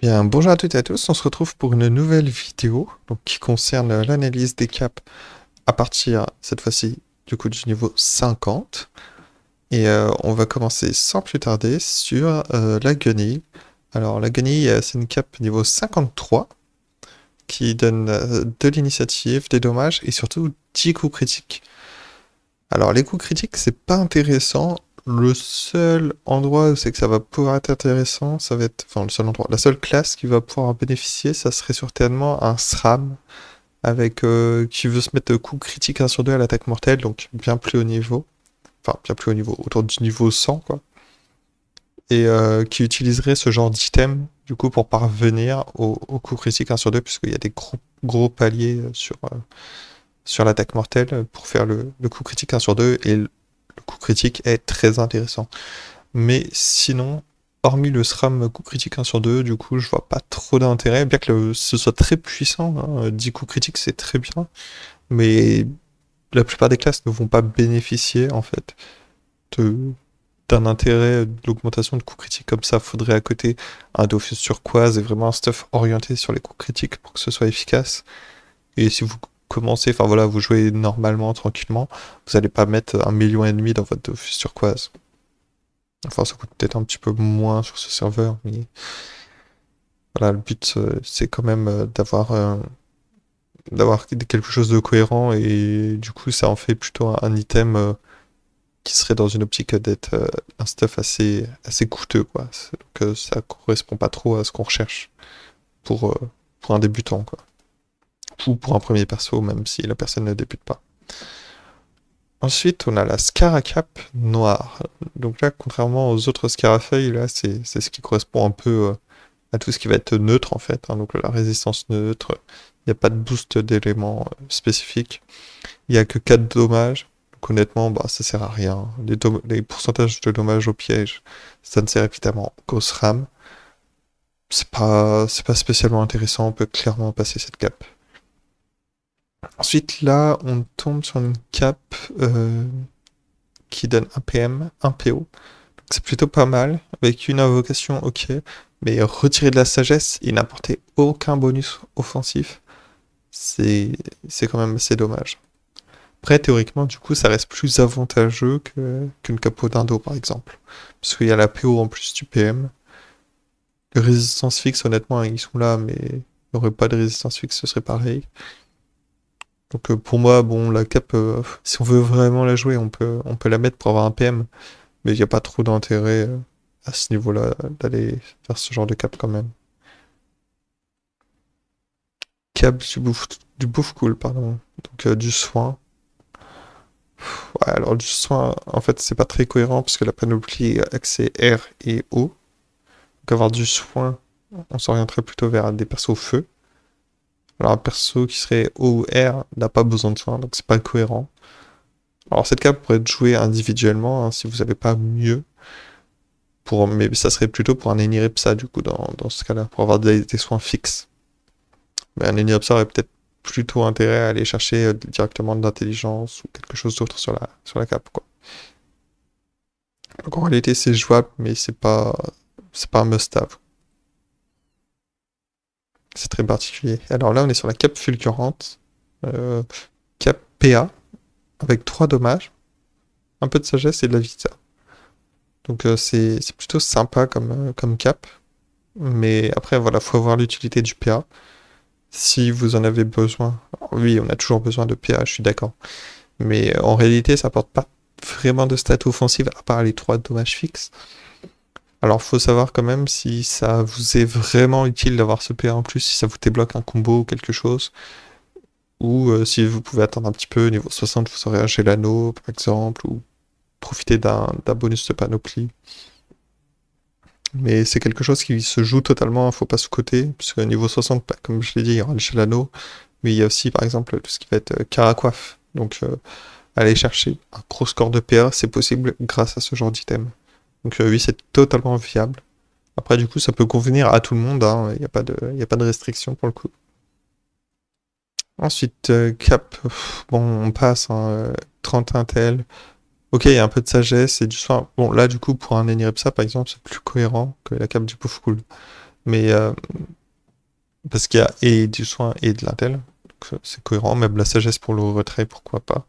Bien, bonjour à toutes et à tous, on se retrouve pour une nouvelle vidéo donc, qui concerne l'analyse des caps à partir, cette fois-ci, du coup du niveau 50. Et on va commencer sans plus tarder sur la guenille. Alors la guenille, c'est une cap niveau 53 qui donne de l'initiative, des dommages et surtout 10 coups critiques. Alors les coups critiques, c'est pas intéressant. Le seul endroit où c'est que ça va pouvoir être intéressant, ça va être, enfin le seul endroit, la seule classe qui va pouvoir en bénéficier, ça serait certainement un SRAM avec qui veut se mettre coup critique 1 sur 2 à l'attaque mortelle, donc bien plus haut niveau, enfin bien plus haut niveau, autour du niveau 100 quoi, et qui utiliserait ce genre d'item du coup pour parvenir au coup critique 1 sur 2 puisqu'il y a des gros paliers sur l'attaque mortelle pour faire le coup critique 1 sur 2 et le coup critique est très intéressant. Mais sinon, hormis le SRAM coup critique 1 sur 2, du coup, je vois pas trop d'intérêt, bien que ce soit très puissant, hein, 10 coups critiques c'est très bien, mais la plupart des classes ne vont pas bénéficier en fait de d'un intérêt de l'augmentation de coups critiques comme ça. Faudrait à côté un Dofus turquoise et vraiment un stuff orienté sur les coups critiques pour que ce soit efficace. Et si vous commencez, enfin voilà, vous jouez normalement, tranquillement, vous allez pas mettre 1,5 million dans votre Dofus turquoise. Enfin, ça coûte peut-être un petit peu moins sur ce serveur, mais voilà, le but c'est quand même d'avoir quelque chose de cohérent et du coup ça en fait plutôt un item qui serait dans une optique d'être un stuff assez coûteux quoi. Donc ça correspond pas trop à ce qu'on recherche pour, euh, pour un débutant quoi. Ou pour un premier perso même si la personne ne débute pas. Ensuite, on a la Scaracap noire. Donc là, contrairement aux autres Scarafeuilles, là, c'est ce qui correspond un peu à tout ce qui va être neutre, en fait. Hein. Donc la résistance neutre, il n'y a pas de boost d'éléments spécifiques. Il n'y a que 4 dommages. Donc honnêtement, bah, ça sert à rien. Les pourcentages de dommages au piège, ça ne sert évidemment qu'au SRAM. C'est pas spécialement intéressant, on peut clairement passer cette cap. Ensuite, là, on tombe sur une cap qui donne un PM, un PO. C'est plutôt pas mal. Avec une invocation, ok. Mais retirer de la sagesse et n'apporter aucun bonus offensif, c'est quand même assez dommage. Après, théoriquement, du coup, ça reste plus avantageux qu'une capo d'indo, par exemple. Parce qu'il y a la PO en plus du PM. Les résistances fixes, honnêtement, ils sont là, mais il n'y aurait pas de résistance fixe, ce serait pareil. Donc pour moi, bon, la cap, si on veut vraiment la jouer, on peut la mettre pour avoir un PM. Mais il n'y a pas trop d'intérêt à ce niveau-là d'aller faire ce genre de cap quand même. Cap du bouffe cool, pardon. Donc du soin. Ouais, alors du soin, en fait, c'est pas très cohérent parce que la panoplie est accès R et O. Donc avoir du soin, on s'orienterait plutôt vers des persos feu. Alors un perso qui serait O ou R n'a pas besoin de soin, donc c'est pas cohérent. Alors cette carte pourrait être jouée individuellement hein, si vous n'avez pas mieux. Mais ça serait plutôt pour un Eniripsa du coup dans ce cas-là, pour avoir des soins fixes. Mais un Eniripsa aurait peut-être plutôt intérêt à aller chercher directement de l'intelligence ou quelque chose d'autre sur la cape quoi. Donc en réalité c'est jouable mais c'est pas un must-have. C'est très particulier. Alors là on est sur la cape fulgurante, euh, cape PA avec 3 dommages, un peu de sagesse et de la vita. Donc c'est plutôt sympa comme cap. Mais après, voilà, faut avoir l'utilité du PA. Si vous en avez besoin, oui, on a toujours besoin de PA, je suis d'accord. Mais en réalité, ça apporte pas vraiment de stats offensives à part les 3 dommages fixes. Alors, faut savoir quand même si ça vous est vraiment utile d'avoir ce PA en plus, si ça vous débloque un combo ou quelque chose. Ou si vous pouvez attendre un petit peu, niveau 60, vous aurez un Gelano, par exemple, ou profiter d'un bonus de panoplie. Mais c'est quelque chose qui se joue totalement, faut pas sous-coter, puisque niveau 60, comme je l'ai dit, il y aura le Shelano, mais il y a aussi par exemple tout ce qui va être Caracoif. Donc aller chercher un gros score de PA, c'est possible grâce à ce genre d'item. Donc oui, c'est totalement viable. Après du coup, ça peut convenir à tout le monde, hein, il n'y a pas de restriction pour le coup. Ensuite, Cap, bon, on passe, hein, 31 TL. Ok, il y a un peu de sagesse et du soin. Bon, là, du coup, pour un Eniripsa, par exemple, c'est plus cohérent que la cape du Pouf Cool. Mais parce qu'il y a et du soin et de l'intel, donc c'est cohérent. Même la sagesse pour le retrait, pourquoi pas.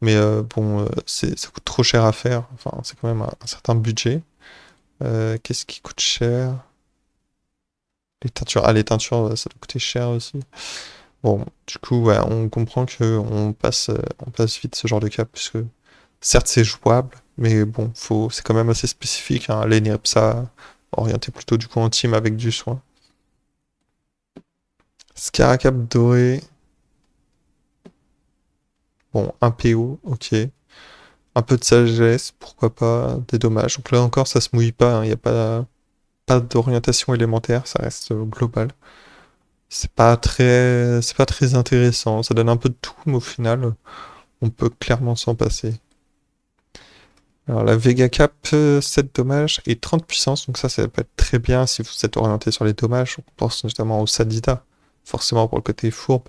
Mais bon, ça coûte trop cher à faire. Enfin, c'est quand même un certain budget. Qu'est-ce qui coûte cher? Les teintures. Ah, les teintures, ça doit coûter cher aussi. Bon, du coup, ouais, on comprend que on passe vite ce genre de cap, puisque certes c'est jouable, mais bon, c'est quand même assez spécifique, hein, l'ENIRPSA, orienté plutôt du coup en team avec du soin. Scaracap doré, bon, un PO, ok. Un peu de sagesse, pourquoi pas, des dommages. Donc là encore, ça se mouille pas, il n'y a pas d'orientation élémentaire, ça reste global. C'est pas très intéressant, ça donne un peu de tout, mais au final, on peut clairement s'en passer. Alors la Vega Cap, 7 dommages et 30 puissance, donc ça peut être très bien si vous êtes orienté sur les dommages. On pense notamment au Sadida, forcément pour le côté fourbe.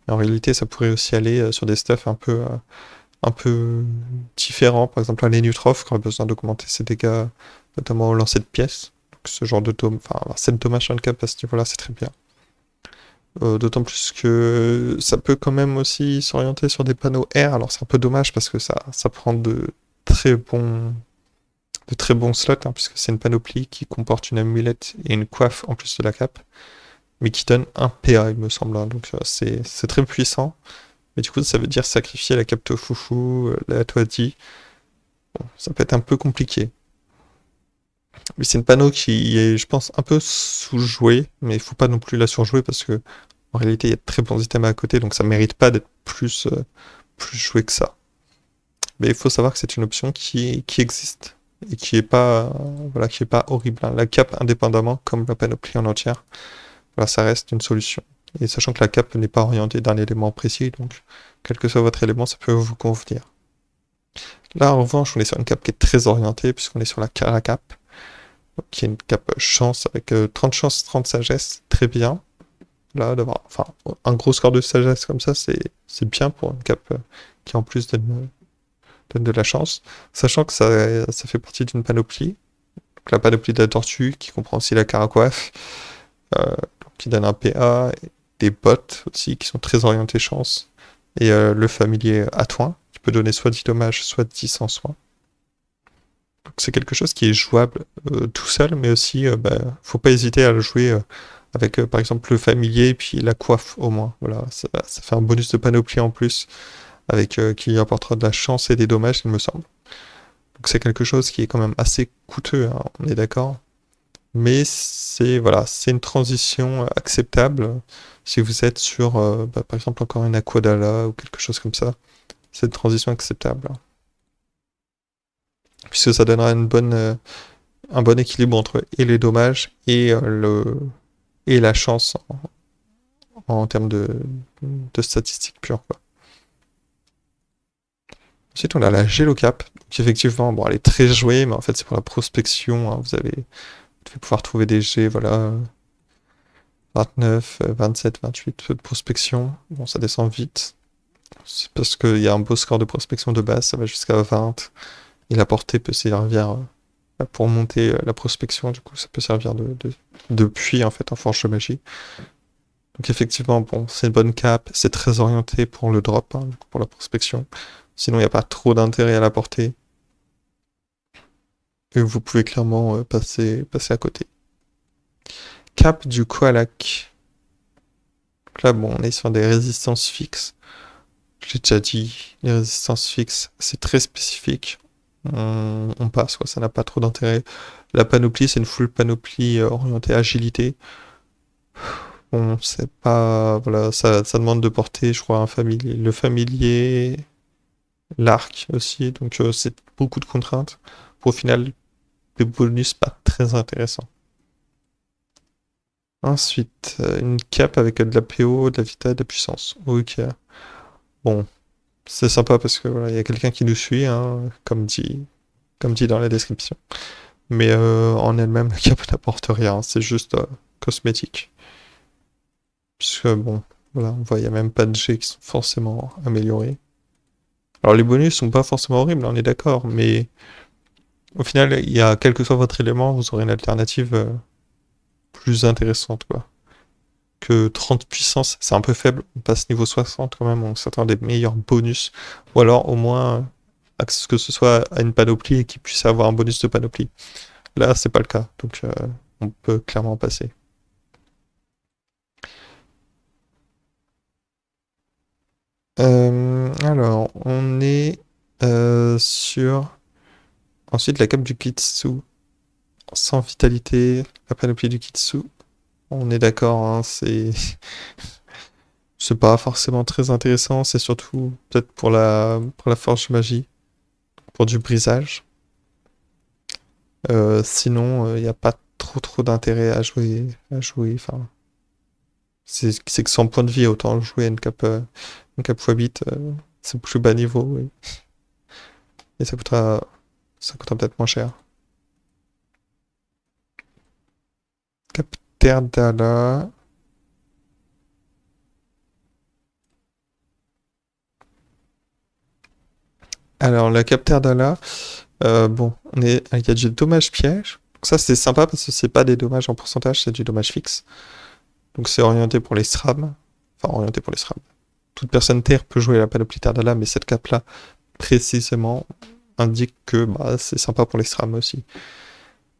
Mais en réalité, ça pourrait aussi aller sur des stuffs un peu différents. Par exemple, un Lenutroph qui aurait besoin d'augmenter ses dégâts, notamment au lancer de pièces. Donc ce genre de dôme, enfin avoir 7 dommages sur une cap à ce niveau-là, c'est très bien. D'autant plus que ça peut quand même aussi s'orienter sur des panneaux R. Alors c'est un peu dommage parce que ça prend très bons de très bons slots, hein, puisque c'est une panoplie qui comporte une amulette et une coiffe en plus de la cape, mais qui donne un PA, il me semble. Hein. Donc c'est très puissant. Mais du coup, ça veut dire sacrifier la cape Tofufu, la Toadi. Bon, ça peut être un peu compliqué. Mais c'est une panneau qui est, je pense, un peu sous-jouée, mais il faut pas non plus la surjouer parce que en réalité, il y a de très bons items à côté, donc ça mérite pas d'être plus joué que ça. Mais il faut savoir que c'est une option qui existe et qui est pas, voilà, qui est pas horrible. Hein. La cape indépendamment, comme la panoplie en entière, voilà, ça reste une solution. Et sachant que la cape n'est pas orientée d'un élément précis, donc quel que soit votre élément, ça peut vous convenir. Là, en revanche, on est sur une cape qui est très orientée, puisqu'on est sur la Cara Cap, qui est une cape chance avec 30 chance, 30 sagesse, très bien. Là, d'avoir enfin, un gros score de sagesse comme ça, c'est bien pour une cape qui en plus donne de la chance. Sachant que ça fait partie d'une panoplie, donc la panoplie de la tortue, qui comprend aussi la caracoiffe, euh, qui donne un PA, des bots aussi, qui sont très orientés chance, et le familier Atouin, qui peut donner soit 10 dommages, soit 10 en soin. Donc c'est quelque chose qui est jouable tout seul, mais aussi, faut pas hésiter à le jouer avec par exemple le familier et puis la coiffe au moins. Voilà, ça fait un bonus de panoplie en plus, avec qui apportera de la chance et des dommages, il me semble. Donc c'est quelque chose qui est quand même assez coûteux, hein, on est d'accord. Mais c'est voilà, c'est une transition acceptable si vous êtes sur, par exemple, encore une Aquadala ou quelque chose comme ça. C'est une transition acceptable. Puisque ça donnera un bon équilibre entre et les dommages et la chance en termes de statistiques pures, quoi. Ensuite, on a la Gelocap, qui effectivement, bon, elle est très jouée, mais en fait, c'est pour la prospection. Hein. Vous devez pouvoir trouver des G, voilà, 29, 27, 28 de prospection. Bon, ça descend vite. C'est parce qu'il y a un beau score de prospection de base, ça va jusqu'à 20. Et la portée peut servir pour monter la prospection, du coup, ça peut servir de puits, en fait, en forge de magie. Donc effectivement, bon, c'est une bonne cap, c'est très orienté pour le drop, hein, pour la prospection. Sinon, il n'y a pas trop d'intérêt à la porter. Et vous pouvez clairement passer à côté. Cap du Koalak. Donc là, bon, on est sur des résistances fixes. Je l'ai déjà dit, les résistances fixes, c'est très spécifique. On passe, quoi, ça n'a pas trop d'intérêt. La panoplie, c'est une full panoplie orientée agilité. Bon, c'est pas. Voilà, ça demande de porter, je crois, le familier, l'arc aussi. Donc, c'est beaucoup de contraintes. Pour au final, des bonus pas très intéressants. Ensuite, une cape avec de la PO, de la vita et de la puissance. Ok. Bon, c'est sympa parce que voilà, il y a quelqu'un qui nous suit, hein, comme dit dans la description. Mais en elle-même, la cape n'apporte rien, c'est juste cosmétique. Puisque bon, voilà, on voit, il n'y a même pas de G qui sont forcément améliorés. Alors les bonus sont pas forcément horribles, on est d'accord, mais au final, il y a quel que soit votre élément, vous aurez une alternative plus intéressante, quoi. Que 30 puissance, c'est un peu faible. On passe niveau 60 quand même, on s'attend à des meilleurs bonus. Ou alors au moins que ce soit à une panoplie et qu'il puisse avoir un bonus de panoplie. Là, c'est pas le cas, donc on peut clairement passer. Alors, on est sur ensuite la cape du Kitsu. Sans vitalité, la panoplie du Kitsu. On est d'accord, hein, c'est pas forcément très intéressant, c'est surtout peut-être pour la forge magie, pour du brisage. Sinon, il n'y a pas trop d'intérêt à jouer. Enfin, c'est que 100 points de vie, autant jouer à une cape x8, c'est plus bas niveau et ça coûtera peut-être moins cher. Cap Terdala. Alors, la Cap Terdala, bon, il y a du dommage piège. Donc ça, c'est sympa parce que c'est pas des dommages en pourcentage, c'est du dommage fixe. Donc c'est orienté pour les SRAM. Enfin, orienté pour les SRAM. Toute personne terre peut jouer la panoplie Terdala, mais cette cape-là, précisément, indique que bah, c'est sympa pour les SRAM aussi.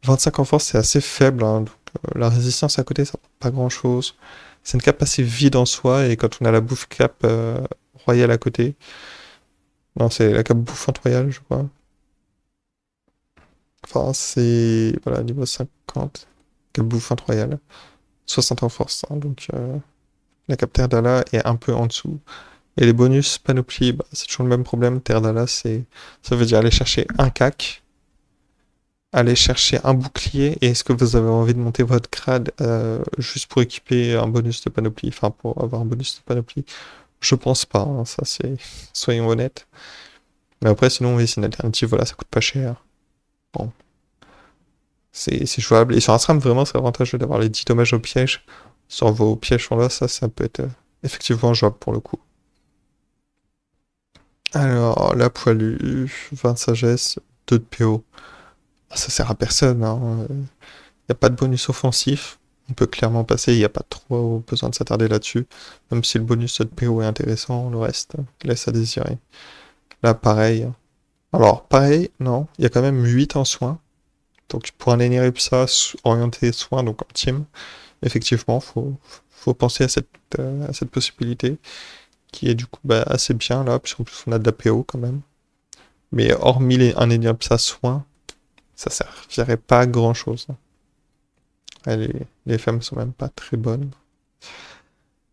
25 en force, c'est assez faible, hein, donc la résistance à côté, ça prend pas grand-chose. C'est une cape assez vide en soi, et quand on a la bouffe cap royale à côté, non, c'est la cape bouffante royale, je crois. Enfin, c'est, voilà, niveau 50, cape bouffante royale. 60 en force, hein, donc la cape Terdala est un peu en dessous. Et les bonus panoplie, bah, c'est toujours le même problème. Terdala, ça veut dire aller chercher un cac, aller chercher un bouclier, et est-ce que vous avez envie de monter votre grade juste pour équiper un bonus de panoplie, enfin pour avoir un bonus de panoplie? Je pense pas, hein, ça c'est... Soyons honnêtes. Mais après, sinon, oui, c'est une alternative, voilà, ça coûte pas cher. Bon, c'est jouable. Et sur un SRAM, vraiment, c'est avantageux d'avoir les 10 dommages au piège. Sur vos pièges sont là, ça peut être effectivement jouable pour le coup. Alors, la poilue, 20 de sagesse, 2 de PO. Ah, ça sert à personne, hein. Y a pas de bonus offensif. On peut clairement passer, il n'y a pas trop besoin de s'attarder là-dessus. Même si le bonus de PO est intéressant, le reste laisse à désirer. Là, pareil. Alors, pareil, non, il y a quand même 8 en soins. Donc, pour un Eneripsa orienté soins, donc en team, effectivement, faut penser à cette possibilité, qui est du coup bah, assez bien là, puisqu'en plus on a de la PO quand même. Mais hormis un Eneripsa soin, ça servirait pas à grand chose. Les femmes sont même pas très bonnes.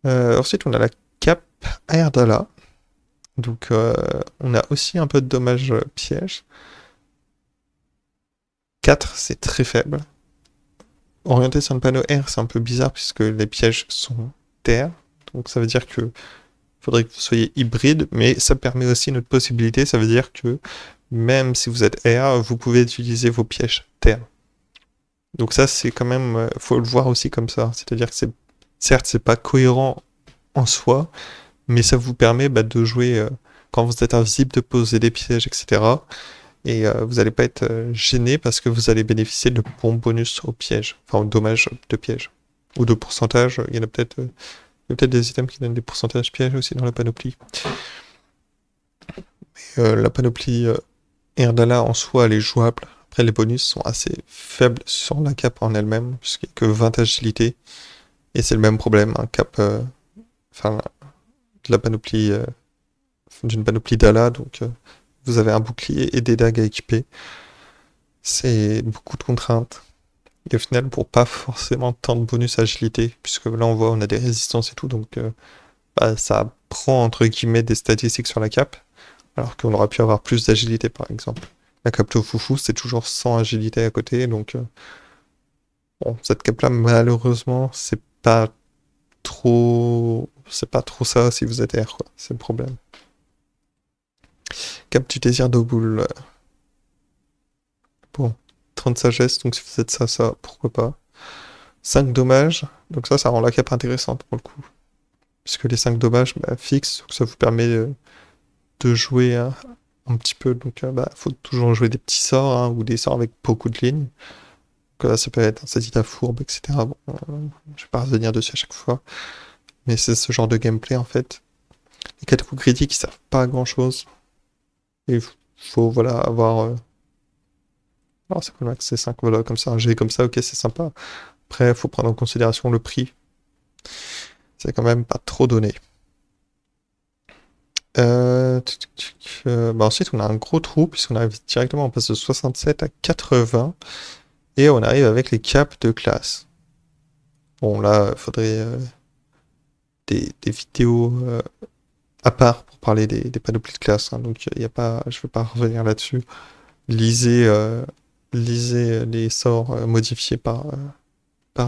Ensuite, on a la cape Airdala. Donc, on a aussi un peu de dommages pièges. 4, c'est très faible. Orienté sur le panneau air, c'est un peu bizarre puisque les pièges sont terre. Donc, ça veut dire que faudrait que vous soyez hybride, mais ça permet aussi une autre possibilité. Ça veut dire que même si vous êtes air, vous pouvez utiliser vos pièges terre. Donc ça, c'est quand même, faut le voir aussi comme ça. C'est-à-dire que certes, c'est pas cohérent en soi, mais ça vous permet bah, de jouer quand vous êtes invisible, de poser des pièges, etc. Et vous n'allez pas être gêné parce que vous allez bénéficier de bons bonus au piège, enfin au dommage de piège. Ou de pourcentage, il y en a peut-être des items qui donnent des pourcentages pièges aussi dans la panoplie. La panoplie Erdala en soi, elle est jouable. Après, les bonus sont assez faibles sur la cape en elle-même, puisqu'il n'y a que 20 agilité. Et c'est le même problème, un cap, enfin, de la panoplie, d'une panoplie d'Ala, donc vous avez un bouclier et des dagues à équiper. C'est beaucoup de contraintes. Et au final, pour pas forcément tant de bonus agilité, puisque là on voit on a des résistances et tout, donc bah, ça prend entre guillemets des statistiques sur la cape, alors qu'on aurait pu avoir plus d'agilité par exemple. La cape Tofufu, c'est toujours sans agilité à côté, donc bon, cette cape là malheureusement c'est pas trop ça si vous êtes R, quoi, c'est le problème. Cap du désir de boule. Bon, 30 sagesse, donc si vous êtes ça, pourquoi pas. 5 dommages, donc ça rend la cape intéressante pour le coup. Puisque les 5 dommages bah, fixes, donc ça vous permet de jouer un petit peu. Donc bah, faut toujours jouer des petits sorts hein, ou des sorts avec beaucoup de lignes. Donc ça peut être un Sadida fourbe, etc. Bon, je vais pas revenir dessus à chaque fois. Mais c'est ce genre de gameplay en fait. Les Kataku critiques, ils servent pas à grand chose. Il faut voilà avoir. Alors c'est quoi le max? C'est 5, voilà, comme ça, un G comme ça, ok, c'est sympa. Après, il faut prendre en considération le prix. C'est quand même pas trop donné. Bah ensuite, on a un gros trou, puisqu'on arrive directement, on passe de 67 à 80, et on arrive avec les caps de classe. Bon, là, il faudrait des vidéos à part pour parler des panoplies de classe, hein, donc y a pas, je ne vais pas revenir là-dessus. Lisez, lisez les sorts modifiés par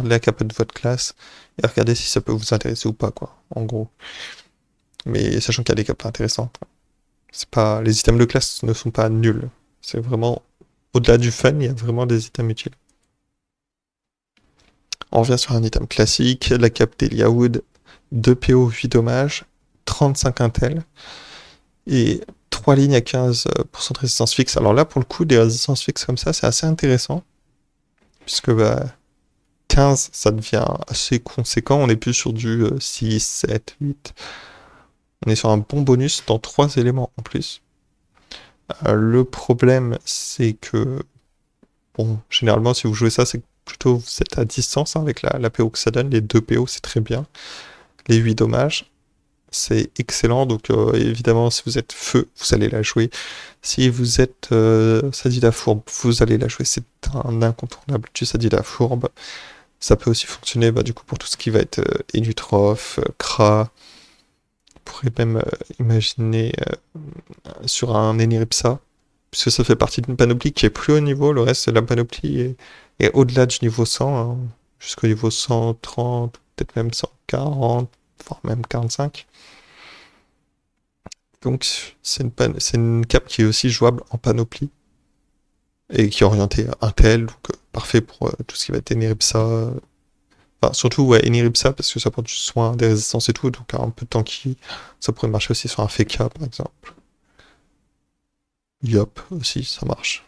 la capa de votre classe, et regardez si ça peut vous intéresser ou pas, quoi, en gros. Mais sachant qu'il y a des capas intéressantes. C'est pas, les items de classe ne sont pas nuls. C'est vraiment, au-delà du fun, il y a vraiment des items utiles. On revient sur un item classique, la cape d'Eliawood, 2 PO, 8 dommages, 35 intel, et 3 lignes à 15% de résistance fixe. Alors là, pour le coup, des résistances fixes comme ça, c'est assez intéressant, puisque bah, 15, ça devient assez conséquent, on est plus sur du 6, 7, 8. On est sur un bon bonus dans 3 éléments en plus. Le problème, c'est que, bon, généralement, si vous jouez ça, c'est plutôt vous êtes à distance hein, avec la PO que ça donne. Les 2 PO, c'est très bien. Les 8 dommages, c'est excellent. Donc, évidemment, si vous êtes feu, vous allez la jouer. Si vous êtes Sadida fourbe, vous allez la jouer. C'est un incontournable du Sadida fourbe. Ça peut aussi fonctionner bah, du coup pour tout ce qui va être Enutrof, Kra. On pourrait même imaginer sur un Eniripsa, puisque ça fait partie d'une panoplie qui est plus haut niveau, le reste de la panoplie est au-delà du niveau 100, hein, jusqu'au niveau 130, peut-être même 140, voire même 45. Donc c'est une cape qui est aussi jouable en panoplie, et qui est orientée Intel, donc parfait pour tout ce qui va être Eniripsa. Enfin, surtout ouais, Eniripsa, parce que ça porte du soin, des résistances et tout, donc un peu de tanky. Ça pourrait marcher aussi sur un Feka, par exemple. Yop, aussi, ça marche.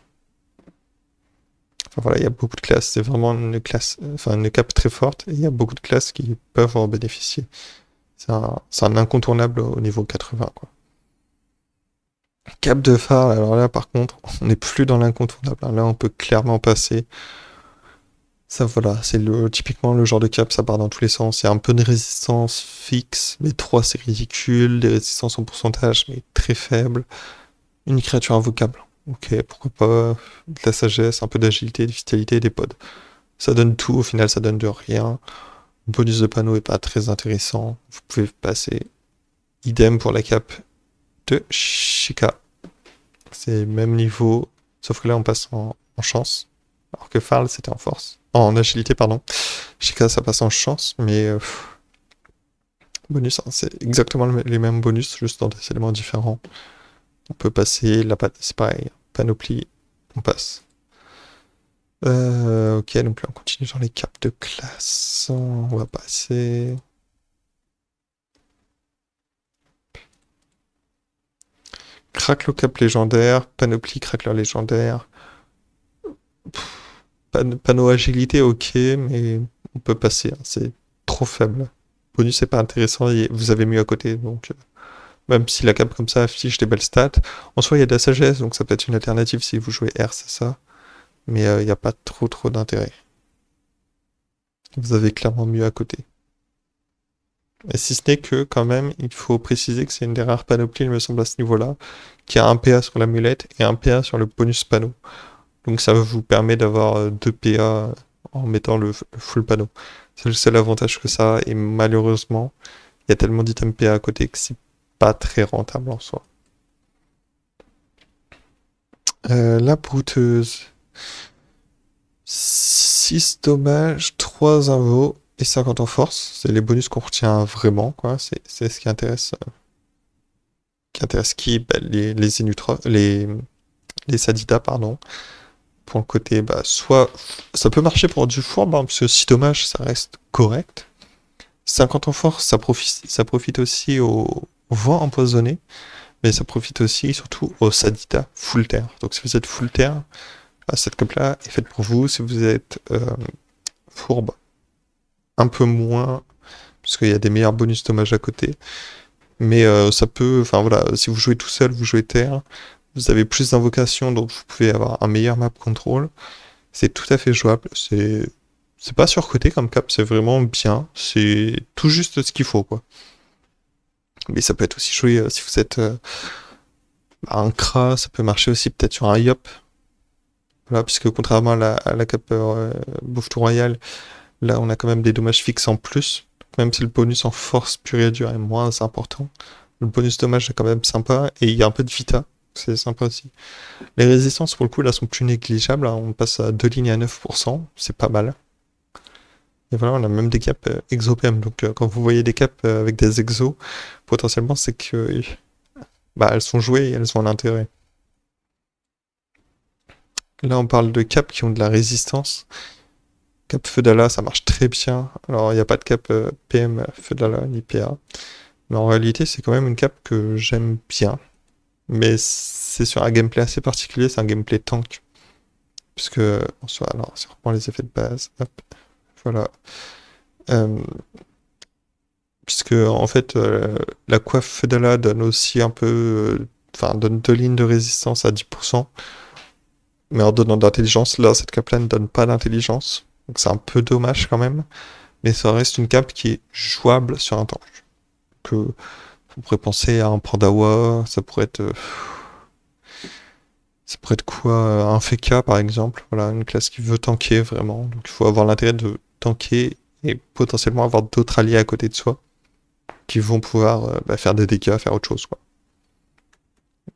Enfin voilà, il y a beaucoup de classes, c'est vraiment une classe, enfin une cape très forte, et il y a beaucoup de classes qui peuvent en bénéficier. C'est un incontournable au niveau 80, quoi. Cape de phare, alors là par contre, on n'est plus dans l'incontournable, hein. Là on peut clairement passer. Ça voilà, c'est typiquement le genre de cap, ça part dans tous les sens. Il y a un peu de résistance fixe, mais 3 c'est ridicule, des résistances en pourcentage, mais très faibles. Une créature invocable. Ok, pourquoi pas de la sagesse, un peu d'agilité, de vitalité, des pods. Ça donne tout, au final ça donne de rien. Le bonus de panneau est pas très intéressant. Vous pouvez passer. Idem pour la cape de Shika. C'est le même niveau, sauf que là on passe en chance. Alors que Farl c'était en force. En agilité, pardon. Shika ça passe en chance, mais bonus, hein, c'est exactement les mêmes bonus, juste dans des éléments différents. On peut passer, c'est pareil, panoplie, on passe. Ok, donc là on continue dans les caps de classe. On va passer. Crack le cap légendaire, panoplie crack légendaire. Panneau agilité, ok, mais on peut passer, hein, c'est trop faible. Bonus c'est pas intéressant, et vous avez mieux à côté, donc même si la cape comme ça affiche des belles stats, en soi il y a de la sagesse, donc ça peut être une alternative si vous jouez R, c'est ça, mais il n'y a pas trop d'intérêt. Vous avez clairement mieux à côté. Et si ce n'est que, quand même, il faut préciser que c'est une des rares panoplies, il me semble, à ce niveau-là, qui a un PA sur l'amulette et un PA sur le bonus panneau. Donc ça vous permet d'avoir 2 PA en mettant le full panneau. C'est le seul avantage que ça a, et malheureusement, il y a tellement d'items PA à côté que c'est pas très rentable en soi. La brouteuse. 6 dommages, 3 invos et 50 en force. C'est les bonus qu'on retient vraiment, quoi. C'est ce qui intéresse. Bah, les Inutra, les Sadida, pardon. Pour le côté, bah, soit ça peut marcher pour du fourbe, hein, parce que 6 dommages, ça reste correct. 50 en force, ça profite aussi au vent empoisonné, mais ça profite aussi surtout au Sadida full terre. Donc si vous êtes full terre, Cette cape-là est faite pour vous si vous êtes fourbe. Un peu moins, parce qu'il y a des meilleurs bonus dommages à côté. Mais ça peut, enfin voilà, si vous jouez tout seul, vous jouez terre, vous avez plus d'invocations, donc vous pouvez avoir un meilleur map control. C'est tout à fait jouable. C'est pas surcoté comme cap, c'est vraiment bien. C'est tout juste ce qu'il faut, quoi. Mais ça peut être aussi joué si vous êtes un Kra, ça peut marcher aussi peut-être sur un Yop. Voilà, puisque contrairement à la cape Bouffetou Royal, là on a quand même des dommages fixes en plus. Même si le bonus en force pure et dure est moins important, le bonus dommage est quand même sympa et il y a un peu de vita. C'est sympa aussi. Les résistances pour le coup là sont plus négligeables. Hein. On passe à 2 lignes à 9%, c'est pas mal. Et voilà, on a même des caps exo-PM. Donc quand vous voyez des caps avec des exos, potentiellement c'est que bah, elles sont jouées et elles ont l'intérêt. Là on parle de caps qui ont de la résistance. Cap Feudala, ça marche très bien. Alors il n'y a pas de cap PM Feudala ni PA. Mais en réalité c'est quand même une cap que j'aime bien. Mais c'est sur un gameplay assez particulier, c'est un gameplay tank. Puisque, en soi, alors, si on reprend les effets de base, hop, voilà. Euh, puisque, en fait, la coiffe Feudala donne aussi un peu. Enfin, donne 2 lignes de résistance à 10%. Mais en donnant d'intelligence, là, cette cape-là ne donne pas d'intelligence. Donc c'est un peu dommage quand même. Mais ça reste une cape qui est jouable sur un tank. Que vous pourrez penser à un Pandawa, ça pourrait être quoi? Un Feka par exemple, voilà, une classe qui veut tanker vraiment. Donc il faut avoir l'intérêt de tanker et potentiellement avoir d'autres alliés à côté de soi qui vont pouvoir faire des dégâts, faire autre chose quoi.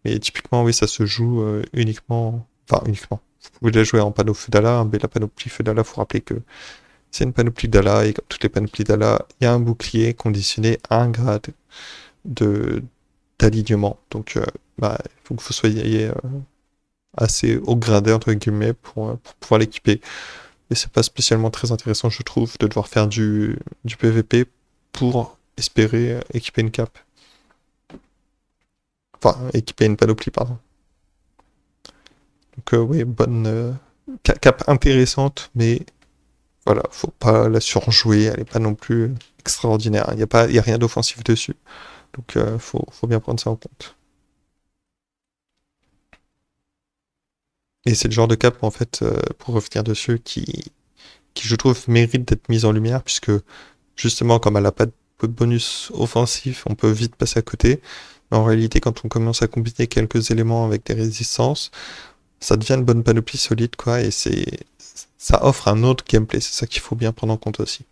Mais typiquement oui ça se joue uniquement. Enfin uniquement. Vous pouvez la jouer en panneau Feudala, mais la panoplie Feudala, faut rappeler que c'est une panoplie d'Ala, et comme toutes les panoplies d'Ala, il y a un bouclier conditionné à un grade de d'alignement. Donc il faut que vous soyez assez haut gradé entre guillemets pour pouvoir l'équiper. Et c'est pas spécialement très intéressant, je trouve, de devoir faire du PVP pour espérer équiper une cape. Enfin, équiper une panoplie, pardon. Donc oui, bonne cape intéressante, mais voilà, faut pas la surjouer, elle est pas non plus extraordinaire. Il y a rien d'offensif dessus. Donc faut bien prendre ça en compte. Et c'est le genre de cap, en fait, pour revenir dessus, qui je trouve mérite d'être mise en lumière, puisque justement, comme elle n'a pas de bonus offensif, on peut vite passer à côté. Mais en réalité, quand on commence à combiner quelques éléments avec des résistances, ça devient une bonne panoplie solide, quoi, et ça offre un autre gameplay. C'est ça qu'il faut bien prendre en compte aussi.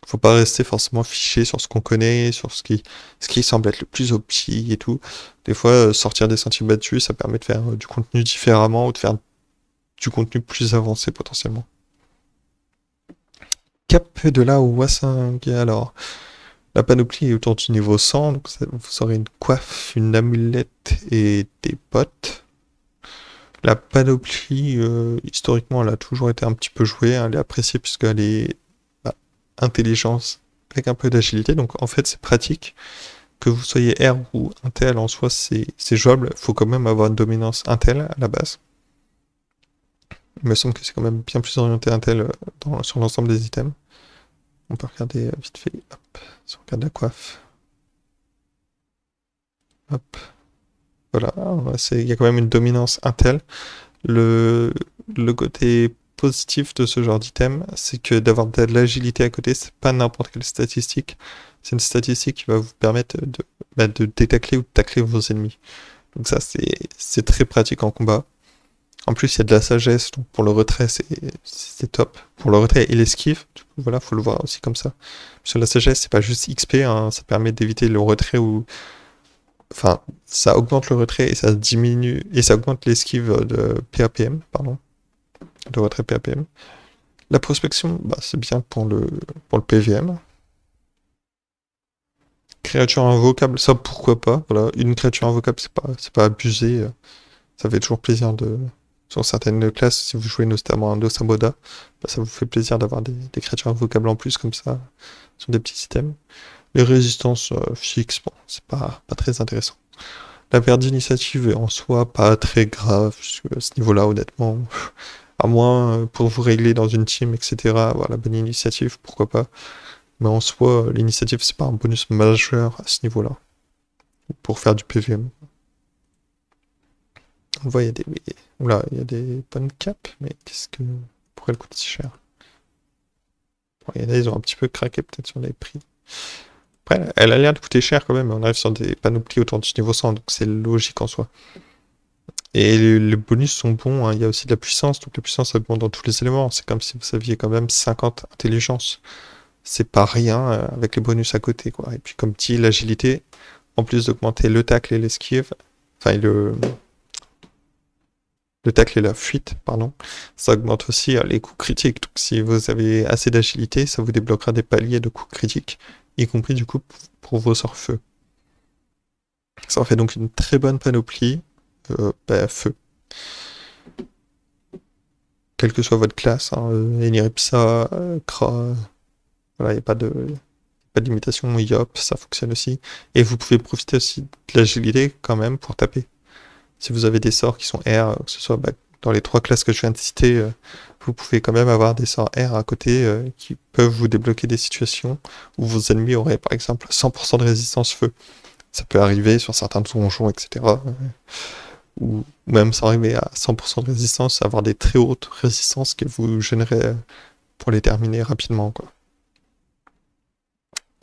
Faut pas rester forcément fiché sur ce qu'on connaît, sur ce qui semble être le plus opti et tout. Des fois, sortir des sentiers battus, ça permet de faire du contenu différemment ou de faire du contenu plus avancé potentiellement. Cap de là où Wassing. Alors, la panoplie est autour du niveau 100, donc vous aurez une coiffe, une amulette et des bottes. La panoplie, historiquement, elle a toujours été un petit peu jouée, hein, elle est appréciée puisqu'elle est bah, intelligence avec un peu d'agilité, donc en fait c'est pratique. Que vous soyez R ou Intel en soi, c'est jouable, il faut quand même avoir une dominance Intel à la base. Il me semble que c'est quand même bien plus orienté Intel sur l'ensemble des items. On peut regarder vite fait. Hop, si on regarde la coiffe. Hop. Voilà, il y a quand même une dominance Intel. Le, le côté positif de ce genre d'item, c'est que d'avoir de l'agilité à côté, c'est pas n'importe quelle statistique. C'est une statistique qui va vous permettre de détacler ou de tacler vos ennemis. Donc ça, c'est très pratique en combat. En plus, il y a de la sagesse, donc pour le retrait, c'est top. Pour le retrait et l'esquive, du coup, voilà, faut le voir aussi comme ça. Parce que la sagesse, c'est pas juste XP, hein, ça permet d'éviter le retrait ou... Enfin, ça augmente le retrait et ça diminue... Et ça augmente l'esquive de PAPM, pardon. De retrait PAPM. La prospection, bah, c'est bien pour le PVM. Créature invocable, ça pourquoi pas. Voilà, une créature invocable, c'est pas abusé. Ça fait toujours plaisir de... Sur certaines classes, si vous jouez notamment un Dosamoda, bah, ça vous fait plaisir d'avoir des créatures invocables en plus comme ça, sur des petits items. Les résistances fixes, bon, c'est pas très intéressant. La perte d'initiative est en soi pas très grave, à ce niveau-là, honnêtement. À moins pour vous régler dans une team, etc., avoir la bonne initiative, pourquoi pas. Mais en soi, l'initiative, c'est pas un bonus majeur à ce niveau-là. Pour faire du PVM. On voit, il y a des. Oula, il y a des bonnes capes, mais qu'est-ce que. Pourquoi elles coûtent si cher? Bon, il y en a, ils ont un petit peu craqué peut-être sur les prix. Après, elle a l'air de coûter cher quand même, mais on arrive sur des panoplies autour du niveau 100, donc c'est logique en soi. Et les bonus sont bons, hein. Il y a aussi de la puissance, donc la puissance augmente dans tous les éléments. C'est comme si vous aviez quand même 50 intelligence. C'est pas rien avec les bonus à côté, quoi. Et puis comme dit, l'agilité, en plus d'augmenter le tacle et l'esquive, enfin le tacle et la fuite, pardon, ça augmente aussi les coups critiques. Donc si vous avez assez d'agilité, ça vous débloquera des paliers de coups critiques, y compris du coup pour vos sorts feu. Ça en fait donc une très bonne panoplie feu. Quelle que soit votre classe, hein, Eniripsa, Kra, voilà, il n'y a pas de limitation, Yop, ça fonctionne aussi. Et vous pouvez profiter aussi de l'agilité quand même pour taper. Si vous avez des sorts qui sont R, que ce soit dans les 3 classes que je viens de citer, vous pouvez quand même avoir des sorts R à côté qui peuvent vous débloquer des situations où vos ennemis auraient par exemple 100% de résistance feu. Ça peut arriver sur certains donjons, etc. Ou même sans arriver à 100% de résistance, avoir des très hautes résistances que vous gêneraient pour les terminer rapidement, quoi.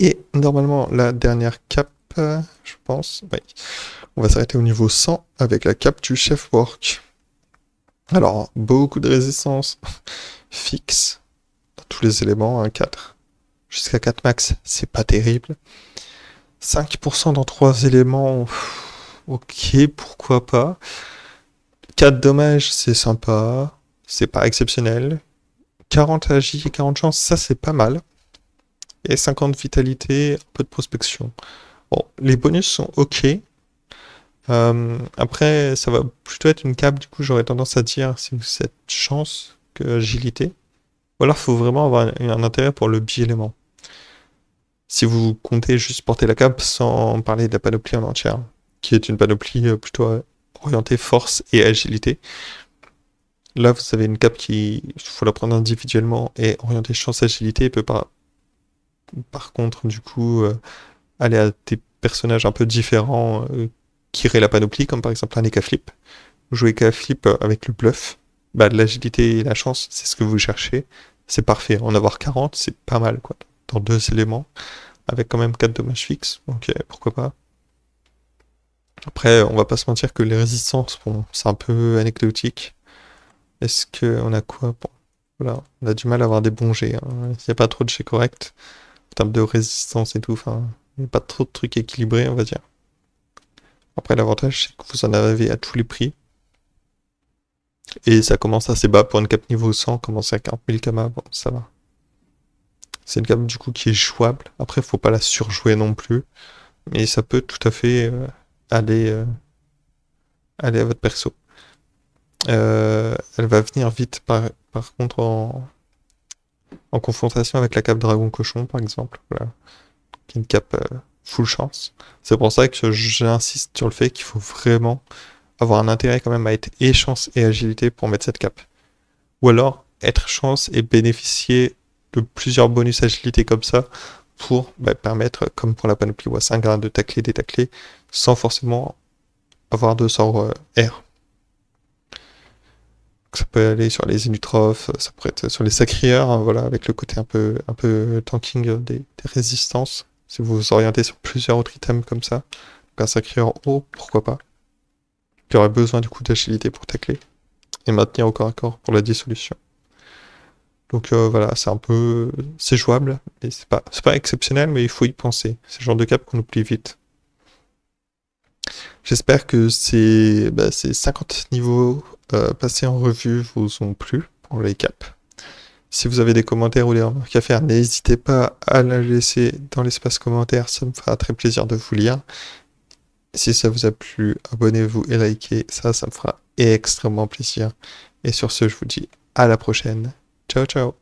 Et normalement, la dernière cape, je pense, oui. On va s'arrêter au niveau 100 avec la cape du chef work. Alors, beaucoup de résistance fixe dans tous les éléments, hein, 4. Jusqu'à 4 max, c'est pas terrible. 5% dans 3 éléments, ok, pourquoi pas. 4 dommages, c'est sympa, c'est pas exceptionnel. 40 agi et 40 chance, ça c'est pas mal. Et 50 vitalité, un peu de prospection. Bon, les bonus sont ok. Après, ça va plutôt être une cape, du coup, j'aurais tendance à dire si vous êtes chance que agilité. Ou alors, il faut vraiment avoir un intérêt pour le bi-élément. Si vous comptez juste porter la cape sans parler de la panoplie en entière, qui est une panoplie plutôt orientée force et agilité. Là, vous avez une cape qui, il faut la prendre individuellement et orientée chance agilité, peut pas, par contre, du coup, aller à des personnages un peu différents qui iraient la panoplie, comme par exemple un Eka Flip. Vous jouez Eka Flip avec le bluff, bah, de l'agilité et la chance, c'est ce que vous cherchez. C'est parfait. En avoir 40, c'est pas mal, quoi. Dans 2 éléments, avec quand même 4 dommages fixes, donc pourquoi pas. Après, on va pas se mentir que les résistances, bon, c'est un peu anecdotique. Est-ce qu'on a quoi? Bon, voilà, on a du mal à avoir des bons jets, hein. Il n'y a pas trop de jets corrects en termes de résistance et tout. Enfin, il n'y a pas trop de trucs équilibrés, on va dire. Après, l'avantage, c'est que vous en avez à tous les prix. Et ça commence assez bas pour une cape niveau 100, commencer à 40 000 kamas, bon, ça va. C'est une cape du coup qui est jouable. Après, faut pas la surjouer non plus. Mais ça peut tout à fait aller, aller à votre perso. Elle va venir vite par contre en confrontation avec la cape Dragon Cochon, par exemple. Voilà. Qui est une cape full chance. C'est pour ça que j'insiste sur le fait qu'il faut vraiment avoir un intérêt quand même à être et chance et agilité pour mettre cette cape. Ou alors être chance et bénéficier de plusieurs bonus agilité comme ça pour permettre, comme pour la panoplie WA5, de tacler, détacler sans forcément avoir de sort R. Ça peut aller sur les Inutrophes, ça pourrait être sur les Sacrieurs, hein, voilà, avec le côté un peu tanking des résistances. Si vous vous orientez sur plusieurs autres items comme ça, donc un Sacrieur haut, pourquoi pas. Qui aurait besoin du coup d'agilité pour tacler et maintenir au corps à corps pour la dissolution. Donc voilà, c'est un peu, c'est jouable, et c'est pas exceptionnel, mais il faut y penser. C'est le genre de cap qu'on oublie vite. J'espère que ces 50 niveaux passés en revue vous ont plu pour les caps. Si vous avez des commentaires ou des remarques à faire, n'hésitez pas à la laisser dans l'espace commentaire, ça me fera très plaisir de vous lire. Si ça vous a plu, abonnez-vous et likez, ça me fera extrêmement plaisir. Et sur ce, je vous dis à la prochaine. Ciao ciao.